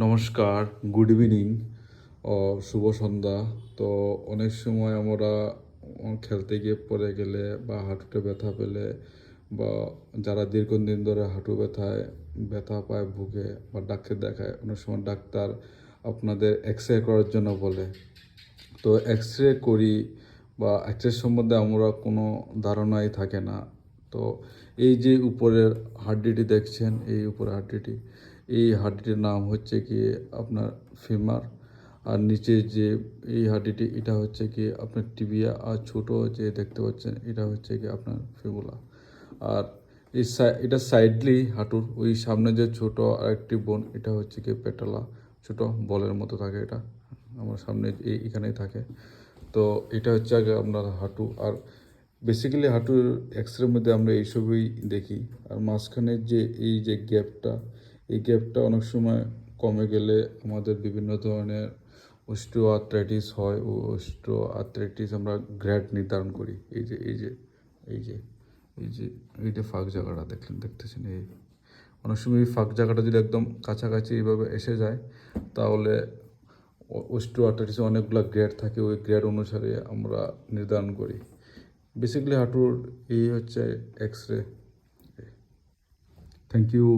নমস্কার, good evening ও শুভ সন্ধ্যা। তো অনেক সময় আমরা খেলতে গিয়ে পড়ে গেলে বা হাঁটুতে ব্যথা পেলে বা যারা দীর্ঘদিন ধরে হাঁটু ব্যথা পায় ভুগে বা ডাক্তার দেখায়, অনেক সময় ডাক্তার আপনাদের এক্স রে করার জন্য বলে। তো এক্স রে করি বা এক্স রে সম্বন্ধে আমরা কোনো ধারণাই থাকে না। তো এই যে উপরের হাড্ডিটি দেখছেন, এই উপরের হাড্ডিটি, এই হাড্ডিটির নাম হচ্ছে কি আপনার ফিমার। আর নিচে যে এই হাড্ডিটি, এটা হচ্ছে কি আপনার টিবিয়া। আর ছোটো যে দেখতে পাচ্ছেন, এটা হচ্ছে কি আপনার ফিবুলা। আর এটা সাইডলি হাঁটুর ওই সামনে যে ছোট আরেকটি বোন, এটা হচ্ছে কি পেটালা। ছোট বলের মতো থাকে, এটা আমার সামনে এখানেই থাকে। তো এটা হচ্ছে আগে আপনার হাঁটু। আর বেসিক্যালি হাঁটুর এক্স রের মধ্যে আমরা এইসবই দেখি। আর মাঝখানের যে এই যে গ্যাপটা, এই গ্যাপটা অনেক সময় কমে গেলে আমাদের বিভিন্ন ধরনের অস্টিও আর্থ্রাইটিস হয়। ও অস্টিও আর্থ্রাইটিস আমরা গ্রেড নির্ধারণ করি। এই যে এই যে এই যে এই যে এই যে ফাঁক জায়গাটা দেখতেছেন, এই অনেক সময় এই ফাঁক জায়গাটা যদি একদম কাছাকাছি এইভাবে এসে যায়, তাহলে অস্টিও আর্থ্রাইটিসে অনেকগুলো গ্রেড থাকে, ওই গ্রেড অনুসারে আমরা নির্ধারণ করি। বেসিক্যালি হাঁটুর এই হচ্ছে এক্স রে। Thank you.